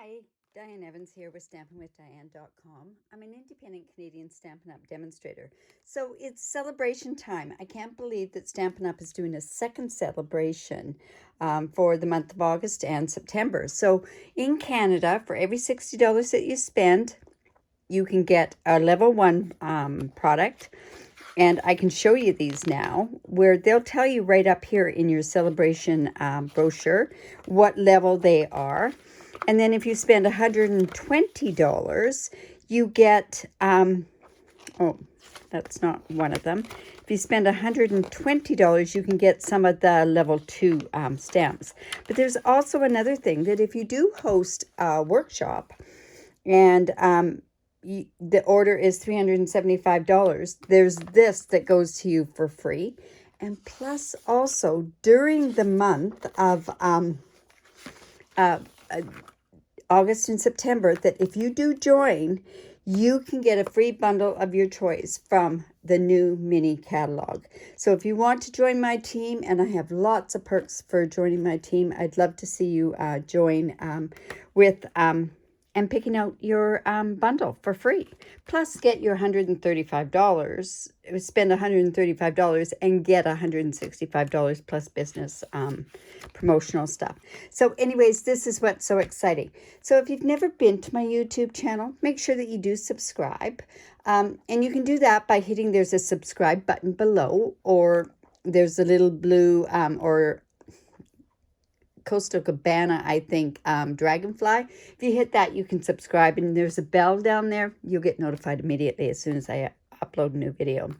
Hi, Diane Evans here with stampinwithdiane.com. I'm an independent Canadian Stampin' Up demonstrator. So it's celebration time. I can't believe that Stampin' Up is doing a second celebration for the month of August and September. So in Canada, for every $60 that you spend, you can get a level 1 product. And I can show you these now, where they'll tell you right up here in your celebration brochure what level they are. And then if you spend $120, you get, oh, that's not one of them. If you spend $120, you can get some of the level 2 stamps. But there's also another thing, that if you do host a workshop and the order is $375, there's this that goes to you for free. And plus also during the month of August and September, that if you do join, you can get a free bundle of your choice from the new mini catalog. So if you want to join my team, and I have lots of perks for joining my team, I'd love to see you join with and picking out your bundle for free. Plus get your $135, spend $135 and get $165 plus business promotional stuff. So anyways, this is what's so exciting. So if you've never been to my YouTube channel, make sure that you do subscribe. And you can do that by hitting, there's a subscribe button below, or there's a little blue or Coastal Cabana, I think, dragonfly. If you hit that, you can subscribe, and there's a bell down there. You'll get notified immediately as soon as I upload a new video.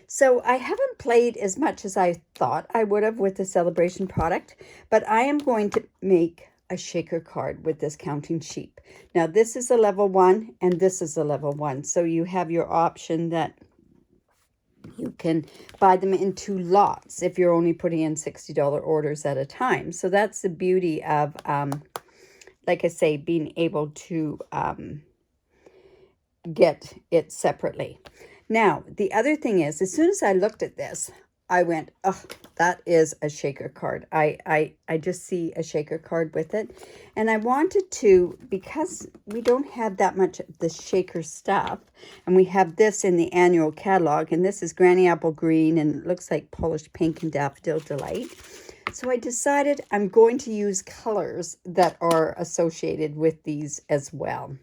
So I haven't played as much as I thought I would have with the celebration product, but I am going to make a shaker card with this Counting Sheep. Now this is a level 1 and this is a level 1. So you have your option that you can buy them in 2 lots if you're only putting in $60 orders at a time. So that's the beauty of, like I say, being able to get it separately. Now, the other thing is, as soon as I looked at this, I went, oh, that is a shaker card. I just see a shaker card with it. And I wanted to, because we don't have that much of the shaker stuff, and we have this in the annual catalog, and this is Granny Apple Green, and it looks like Polished Pink and Daffodil Delight. So I decided I'm going to use colors that are associated with these as well.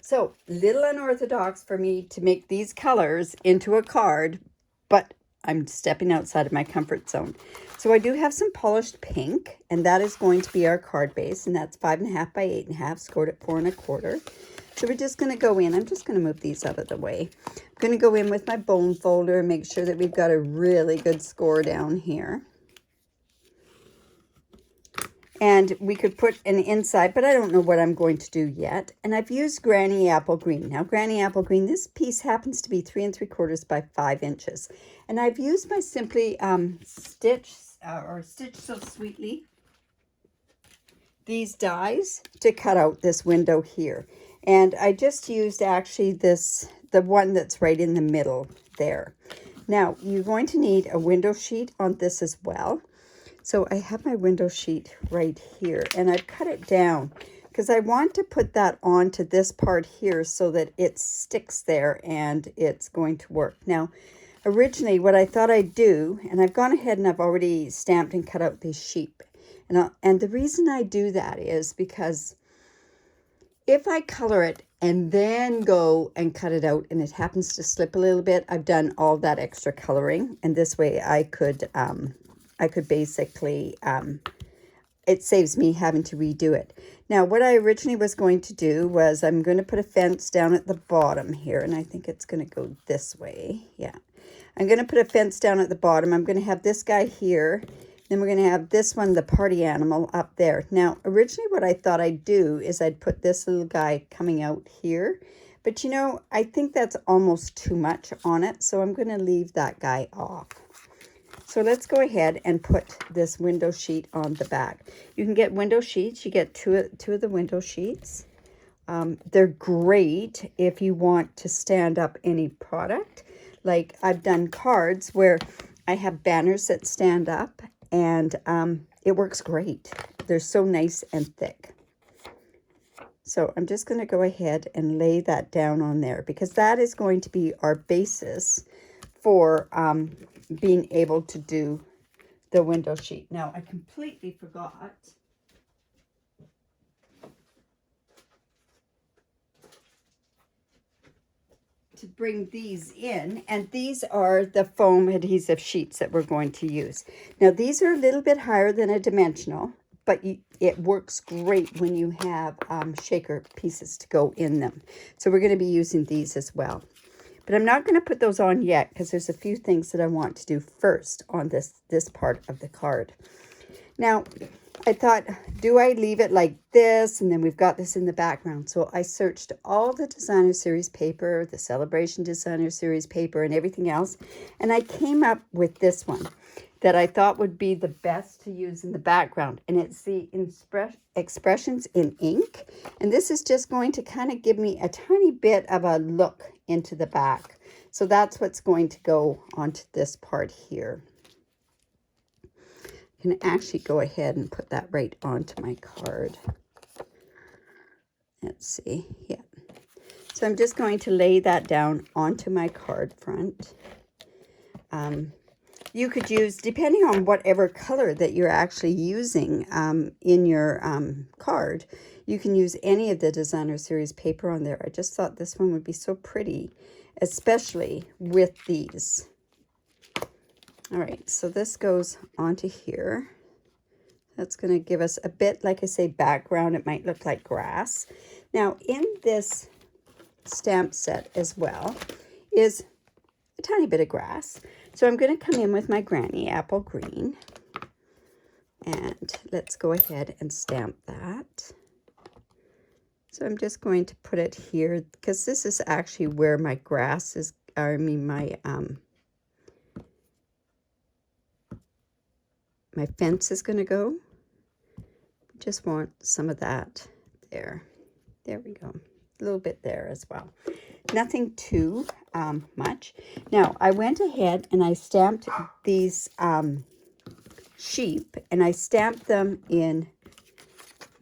So, little unorthodox for me to make these colors into a card, but I'm stepping outside of my comfort zone. So I do have some Polished Pink, and that is going to be our card base, and that's 5.5 by 8.5, scored at 4 1/4. So we're just going to go in. I'm just going to move these out of the way. I'm going to go in with my bone folder and make sure that we've got a really good score down here. And we could put an inside, but I don't know what I'm going to do yet. And I've used Granny Apple Green. Now, Granny Apple Green, this piece happens to be 3 3/4 by 5 inches. And I've used my Simply Stitch So Sweetly, these dies to cut out this window here. And I just used actually the one that's right in the middle there. Now, you're going to need a window sheet on this as well. So I have my window sheet right here, and I've cut it down because I want to put that onto this part here so that it sticks there and it's going to work. Now, originally what I thought I'd do, and I've gone ahead and I've already stamped and cut out these sheep. And the reason I do that is because if I color it and then go and cut it out and it happens to slip a little bit, I've done all that extra coloring, and this way I could basically, it saves me having to redo it. Now, what I originally was going to do was I'm going to put a fence down at the bottom here, and I think it's going to go this way. Yeah. I'm going to put a fence down at the bottom. I'm going to have this guy here. Then we're going to have this one, the party animal, up there. Now, originally what I thought I'd do is I'd put this little guy coming out here. But, you know, I think that's almost too much on it, so I'm going to leave that guy off. So let's go ahead and put this window sheet on the back. You can get window sheets. You get two of the window sheets. They're great if you want to stand up any product. Like I've done cards where I have banners that stand up, and it works great. they're so nice and thick. So I'm just going to go ahead and lay that down on there, because that is going to be our basis for being able to do the window sheet. Now, I completely forgot to bring these in, and these are the foam adhesive sheets that we're going to use. Now, these are a little bit higher than a dimensional, but it works great when you have shaker pieces to go in them. So we're going to be using these as well. But I'm not going to put those on yet, because there's a few things that I want to do first on this part of the card. Now, I thought, do I leave it like this? And then we've got this in the background. So I searched all the designer series paper, the Celebration designer series paper, and everything else. And I came up with this one that I thought would be the best to use in the background. And it's the Expressions in Ink. And this is just going to kind of give me a tiny bit of a look into the back. So that's what's going to go onto this part here. I can actually go ahead and put that right onto my card. Let's see, yeah. So I'm just going to lay that down onto my card front. You could use, depending on whatever color that you're actually using in your card, you can use any of the designer series paper on there. I just thought this one would be so pretty, especially with these. All right, so this goes onto here. That's going to give us a bit, like I say, background. It might look like grass. Now, in this stamp set as well is a tiny bit of grass. So I'm going to come in with my Granny Apple Green. And let's go ahead and stamp that. So I'm just going to put it here, because this is actually where my grass is, my fence is going to go. Just want some of that there. There we go. A little bit there as well. Nothing too much. Now, I went ahead and I stamped these sheep, and I stamped them in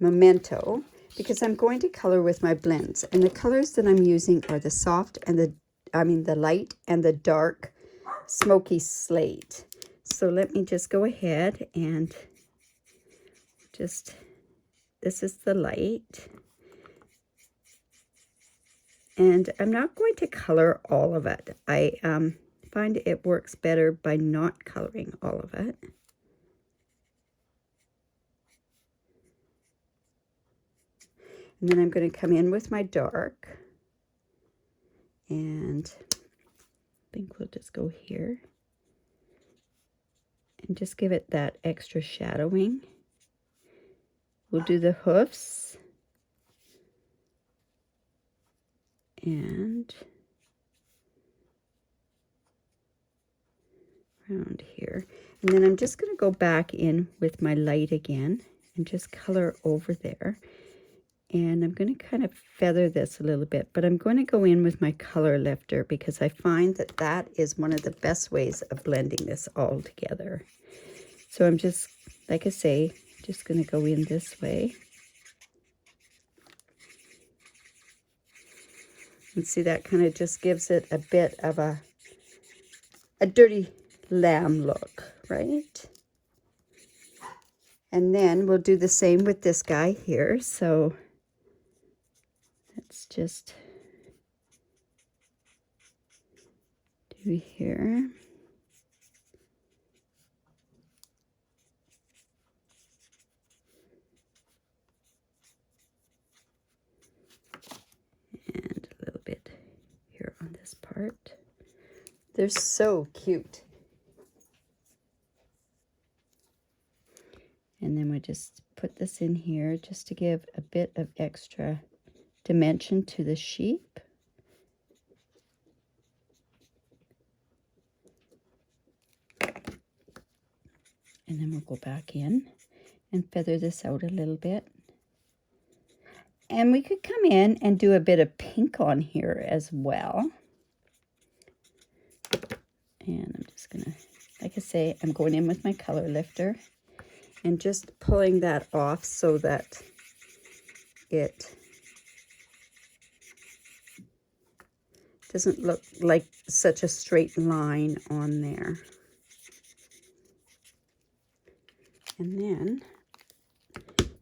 Memento, because I'm going to color with my blends. And the colors that I'm using are the soft and the light and the dark smoky slate. So let me just go ahead and this is the light. And I'm not going to color all of it. I find it works better by not coloring all of it. And then I'm going to come in with my dark. And I think we'll just go here. And just give it that extra shadowing. We'll do the hoofs. And around here. And then I'm just going to go back in with my light again and just color over there. And I'm going to kind of feather this a little bit, but I'm going to go in with my color lifter, because I find that that is one of the best ways of blending this all together. So I'm just, like I say, just going to go in this way. And see, that kind of just gives it a bit of a dirty lamb look, right? And then we'll do the same with this guy here. So let's just do here. And a little bit here on this part. They're so cute. And then we just put this in here just to give a bit of extra dimension to the sheep. And then we'll go back in and feather this out a little bit. And we could come in and do a bit of pink on here as well. And I'm just going to, like I say, I'm going in with my color lifter. and just pulling that off so that it doesn't look like such a straight line on there. And then,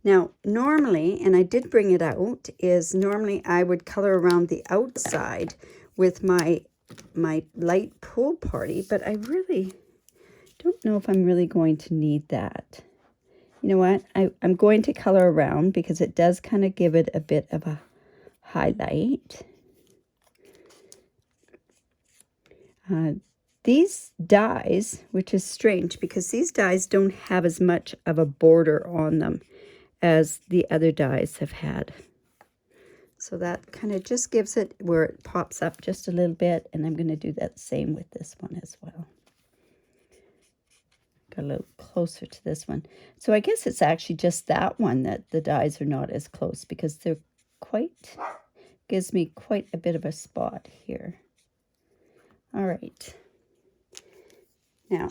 now normally, and I did bring it out, is normally I would color around the outside with my light pool party, but I really don't know if I'm really going to need that. You know what? I'm going to color around because it does kind of give it a bit of a highlight. These dies, which is strange because these dies don't have as much of a border on them as the other dies have had. So that kind of just gives it where it pops up just a little bit, and I'm going to do that same with this one as well. Got a little closer to this one. So I guess it's actually just that one that the dies are not as close because they're quite, gives me quite a bit of a spot here. All right. Now,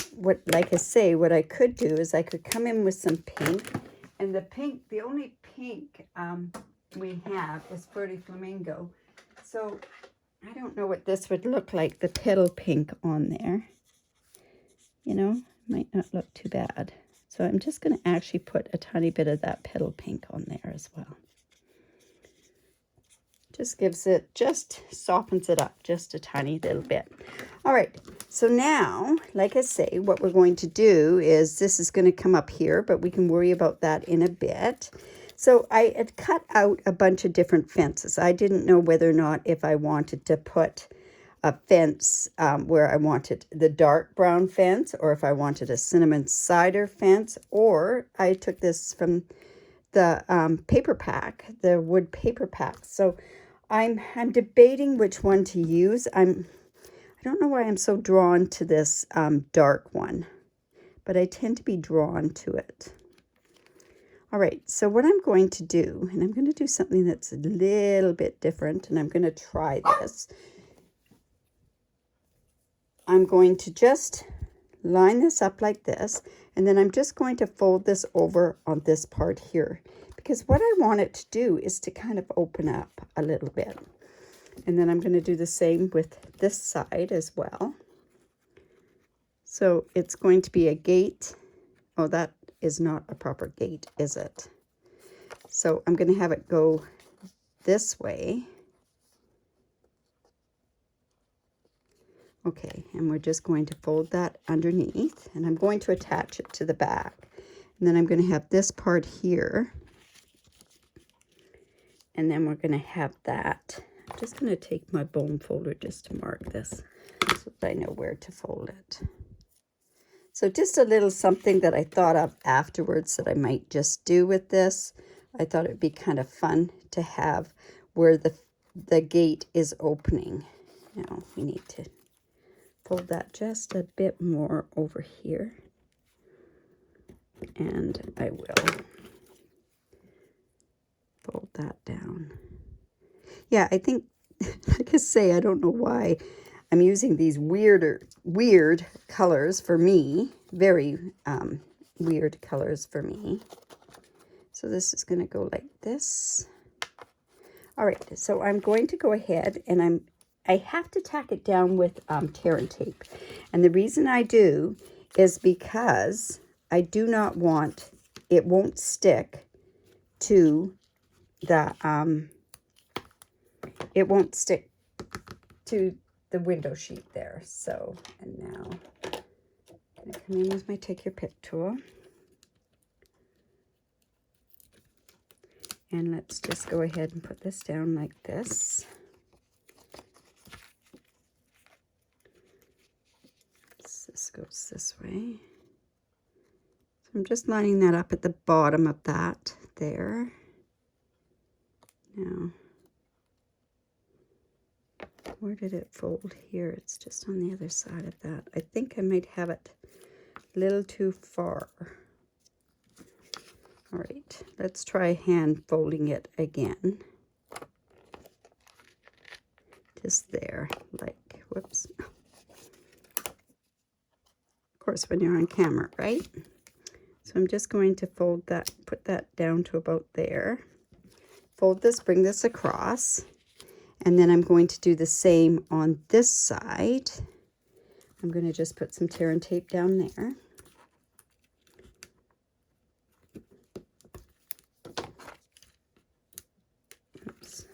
like I say, what I could do is I could come in with some pink, and the only pink we have is Flirty Flamingo. So I don't know what this would look like, the petal pink on there. You know, might not look too bad. So I'm just going to actually put a tiny bit of that petal pink on there as well. Just gives it, just softens it up just a tiny little bit. All right, so now, like I say, what we're going to do is this is going to come up here, but we can worry about that in a bit. So I had cut out a bunch of different fences. I didn't know whether or not if I wanted to put a fence where I wanted the dark brown fence, or if I wanted a cinnamon cider fence, or I took this from the paper pack, the wood paper pack. So I'm debating which one to use. I don't know why I'm so drawn to this dark one, but I tend to be drawn to it. All right, so what I'm going to do, and I'm going to do something that's a little bit different, and I'm going to try this. I'm going to just line this up like this, and then I'm just going to fold this over on this part here, because what I want it to do is to kind of open up a little bit. And then I'm going to do the same with this side as well. So it's going to be a gate. Oh, that is not a proper gate, is it? So I'm going to have it go this way. Okay, and we're just going to fold that underneath, and I'm going to attach it to the back. And then I'm going to have this part here. And then we're going to have that. I'm just going to take my bone folder just to mark this so that I know where to fold it. So just a little something that I thought of afterwards that I might just do with this. I thought it would be kind of fun to have where the gate is opening. Now we need to fold that just a bit more over here. And I will fold that down. Yeah, I think, like I say, I don't know why I'm using these weird colors for me. Very weird colors for me. So this is going to go like this. All right, so I'm going to go ahead and I have to tack it down with tear and tape. And the reason I do is because I do not want, it won't stick to the, it won't stick to the window sheet there. So, and now I'm going to come in with my Take Your Pick tool. And let's just go ahead and put this down like this. This goes this way. So I'm just lining that up at the bottom of that there. Now, where did it fold here? It's just on the other side of that. I think I might have it a little too far. All right, let's try hand folding it again. Just there, like, whoops. Of course, when you're on camera, right? So So I'm just going to fold that, put that down to about there. Fold this, bring this across, and then I'm going to do the same on this side. I'm going to just put some tear and tape down there. Oops.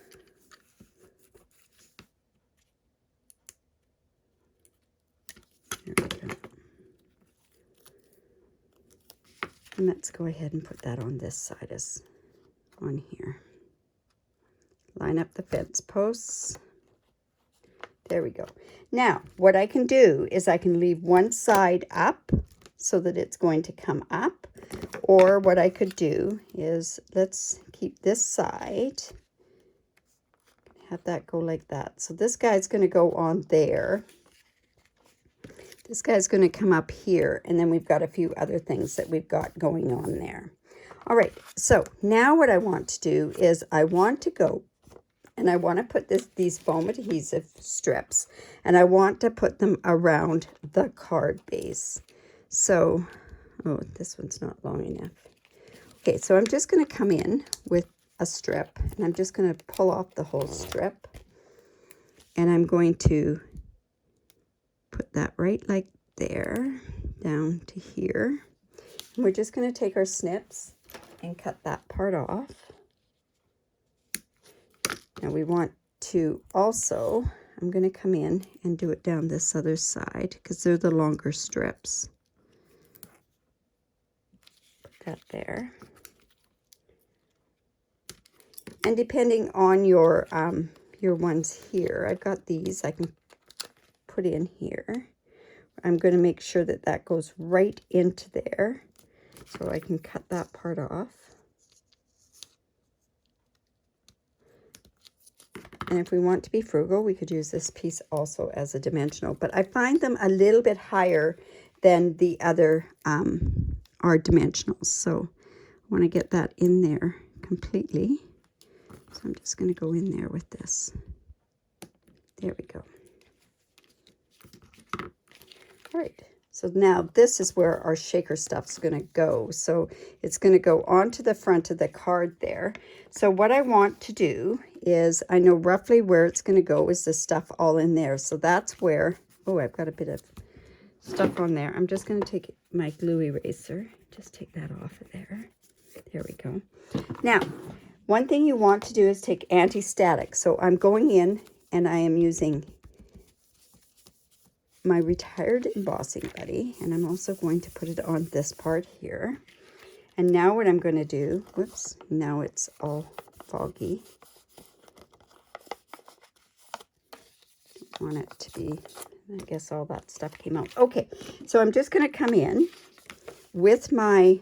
There we go. And let's go ahead and put that on this side as on here. Line up the fence posts. There we go. Now, what I can do is I can leave one side up so that it's going to come up. Or what I could do is, let's keep this side. Have that go like that. So this guy's going to go on there. This guy's going to come up here. And then we've got a few other things that we've got going on there. All right. So now what I want to do is I want to go and I want to put these foam adhesive strips, and I want to put them around the card base. So, oh, this one's not long enough. Okay, so I'm just going to come in with a strip, and I'm just going to pull off the whole strip, and I'm going to put that right like there, down to here. And we're just going to take our snips and cut that part off. Now we want to also, I'm going to come in and do it down this other side because they're the longer strips. Put that there. And depending on your ones here, I've got these I can put in here. I'm going to make sure that that goes right into there so I can cut that part off. And if we want to be frugal, we could use this piece also as a dimensional. But I find them a little bit higher than the other are dimensionals. So I want to get that in there completely. So I'm just going to go in there with this. There we go. All right. So now this is where our shaker stuff's going to go. So it's going to go onto the front of the card there. So what I want to do is, I know roughly where it's going to go is the stuff all in there. So that's where, oh, I've got a bit of stuff on there. I'm just going to take my glue eraser, just take that off of there. There we go. Now, one thing you want to do is take anti-static. So I'm going in and I am using my retired embossing buddy, and I'm also going to put it on this part here. And now what I'm going to do, whoops, now it's all foggy. Don't want it to be, I guess all that stuff came out. Okay, so I'm just going to come in with my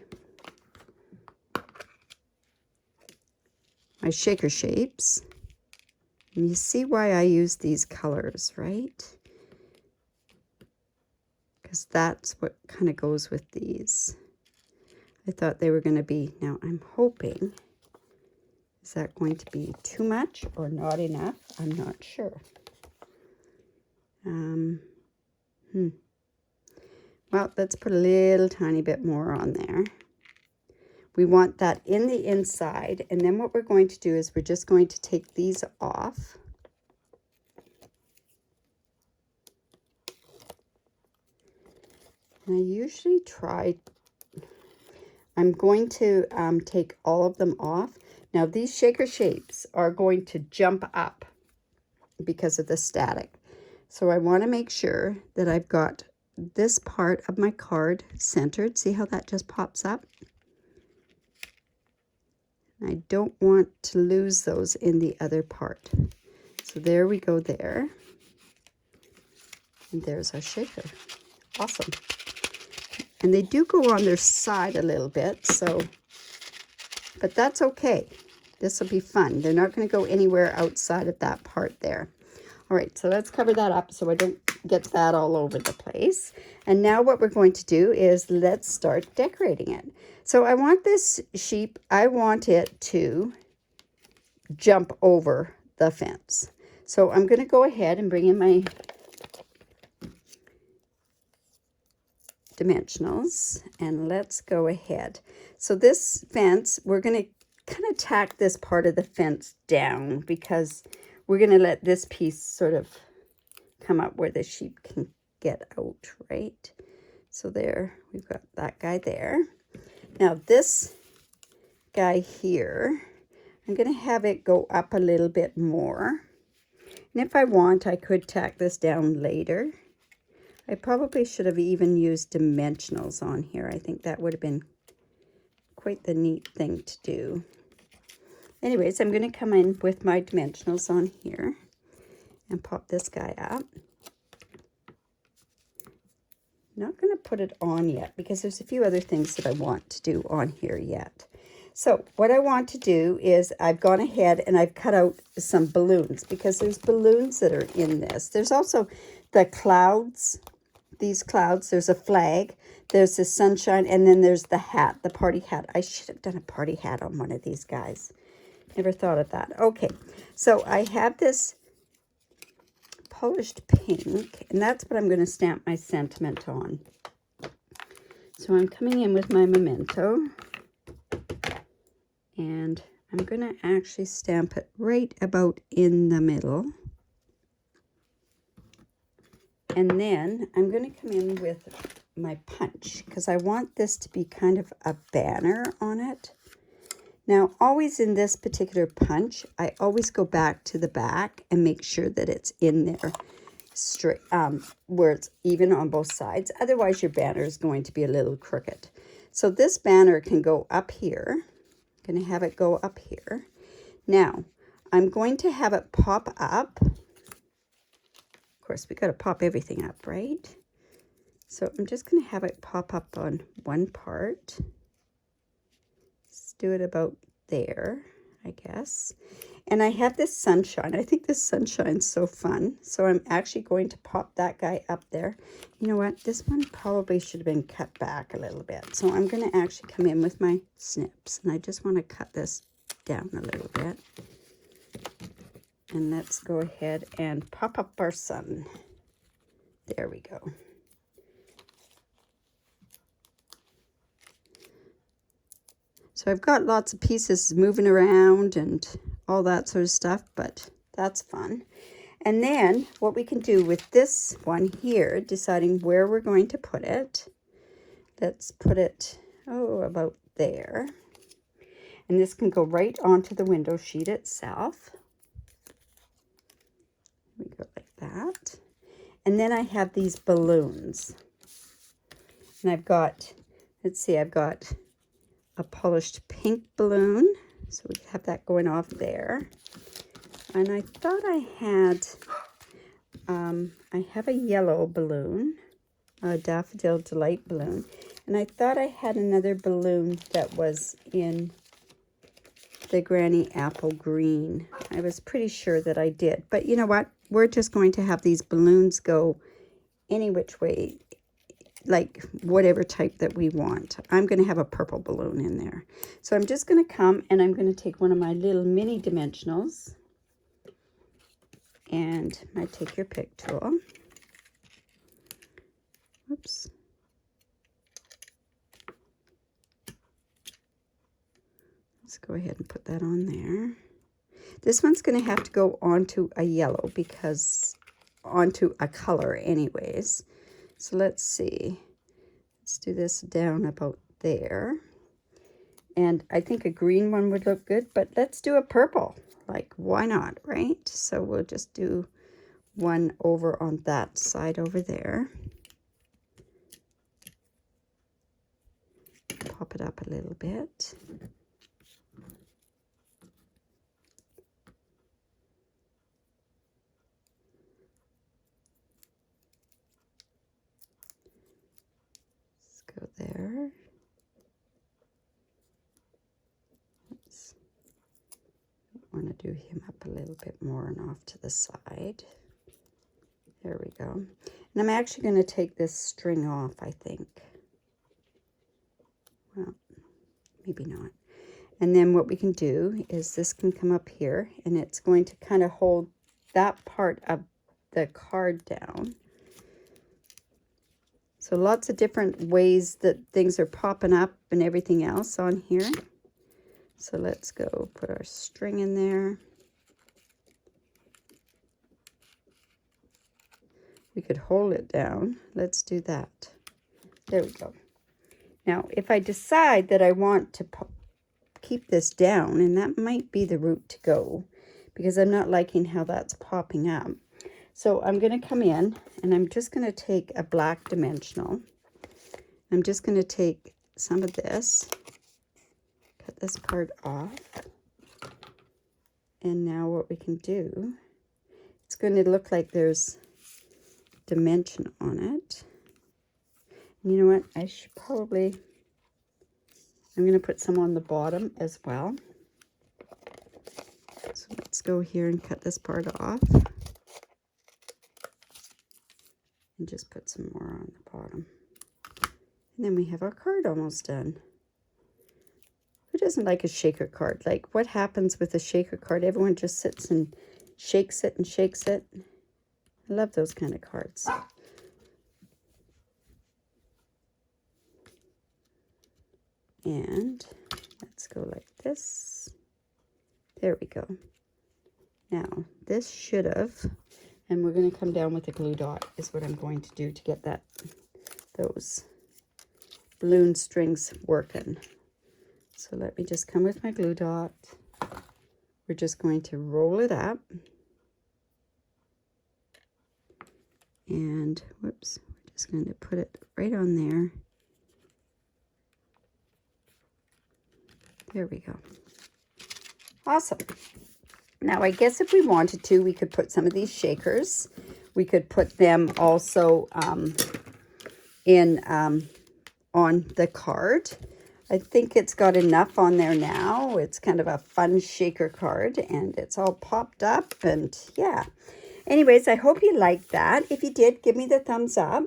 shaker shapes. And you see why I use these colors, right? Because that's what kind of goes with these. I thought they were going to be, now I'm hoping, is that going to be too much or not enough? I'm not sure. Well, let's put a little tiny bit more on there. We want that in the inside, and then what we're going to do is we're just going to take these off. And I usually try, I'm going to take all of them off. Now these shaker shapes are going to jump up because of the static. So I want to make sure that I've got this part of my card centered. See how that just pops up? I don't want to lose those in the other part. So there we go there. And there's our shaker. Awesome. And they do go on their side a little bit, so, but that's okay. This will be fun. They're not going to go anywhere outside of that part there. All right, so let's cover that up so I don't get that all over the place. And now what we're going to do is let's start decorating it. So I want this sheep, I want it to jump over the fence. So I'm going to go ahead and bring in my dimensionals, and let's go ahead. So this fence, we're going to kind of tack this part of the fence down because we're going to let this piece sort of come up where the sheep can get out, right? So there, we've got that guy there. Now this guy here, I'm going to have it go up a little bit more. And if I want, I could tack this down later. I probably should have even used dimensionals on here. I think that would have been quite the neat thing to do. Anyways, I'm going to come in with my dimensionals on here and pop this guy up. Not going to put it on yet because there's a few other things that I want to do on here yet. So what I want to do is I've gone ahead and I've cut out some balloons because there's balloons that are in this. There's also the clouds, these clouds. There's a flag, there's the sunshine, and then there's the hat, the party hat. I should have done a party hat on one of these guys. Never thought of that. Okay, so I have this polished pink, and that's what I'm going to stamp my sentiment on. So I'm coming in with my memento, and I'm going to actually stamp it right about in the middle. And then I'm going to come in with my punch because I want this to be kind of a banner on it. Now, always in this particular punch, I always go back to the back and make sure that it's in there straight, where it's even on both sides. Otherwise, your banner is going to be a little crooked. So this banner can go up here. I'm going to have it go up here. Now, I'm going to have it pop up. Of course, we got to pop everything up, right? So I'm just going to have it pop up on one part. Do it about there, I guess. And I have this sunshine. I think this sunshine's so fun. So I'm actually going to pop that guy up there. You know what? This one probably should have been cut back a little bit. So I'm going to actually come in with my snips. And I just want to cut this down a little bit. And let's go ahead and pop up our sun. There we go. So I've got lots of pieces moving around and all that sort of stuff, but that's fun. And then what we can do with this one here, deciding where we're going to put it. Let's put it, about there. And this can go right onto the window sheet itself. We go like that. And then I have these balloons. And I've got, let's see, I've got a polished pink balloon, so we have that going off there. And I thought I had, I have a yellow balloon, a Daffodil Delight balloon, and I thought I had another balloon that was in the Granny Apple Green. I was pretty sure that I did, but you know what? We're just going to have these balloons go any which way, like whatever type that we want. I'm going to have a purple balloon in there. So I'm just going to come and I'm going to take one of my little mini dimensionals and I take your pick tool. Oops. Let's go ahead and put that on there. This one's going to have to go onto a yellow because onto a color anyways. So let's see, let's do this down about there. And I think a green one would look good, but let's do a purple. Like, why not, right? So we'll just do one over on that side over there. Pop it up a little bit. Go there. Oops. I want to do him up a little bit more and off to the side. There we go. And I'm actually going to take this string off, I think. Well, maybe not. And then what we can do is this can come up here and it's going to kind of hold that part of the card down. So lots of different ways that things are popping up and everything else on here. So let's go put our string in there. We could hold it down. Let's do that. There we go. Now, if I decide that I want to keep this down, and that might be the route to go, because I'm not liking how that's popping up. So I'm going to come in, and I'm just going to take a black dimensional. I'm just going to take some of this, cut this part off. And now what we can do, it's going to look like there's dimension on it. And you know what? I should probably, I'm going to put some on the bottom as well. So let's go here and cut this part off. And just put some more on the bottom. And then we have our card almost done. Who doesn't like a shaker card? Like, what happens with a shaker card? Everyone just sits and shakes it and shakes it. I love those kind of cards. And let's go like this. There we go. Now, this should have, and we're going to come down with a glue dot is what I'm going to do to get that, those balloon strings working. So let me just come with my glue dot. We're just going to roll it up. And, whoops, we're just going to put it right on there. There we go. Awesome. Now, I guess if we wanted to, we could put some of these shakers. We could put them also on the card. I think it's got enough on there now. It's kind of a fun shaker card, and it's all popped up, and yeah. Anyways, I hope you liked that. If you did, give me the thumbs up.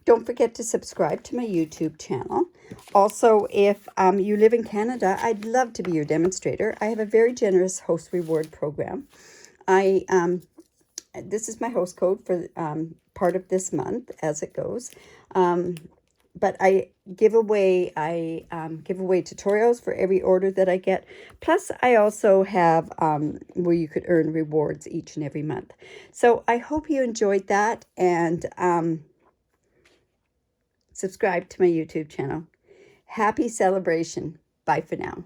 Don't forget to subscribe to my YouTube channel. Also, if you live in Canada, I'd love to be your demonstrator. I have a very generous host reward program. This is my host code for part of this month as it goes. But I give away tutorials for every order that I get. Plus, I also have where you could earn rewards each and every month. So I hope you enjoyed that, and subscribe to my YouTube channel. Happy celebration. Bye for now.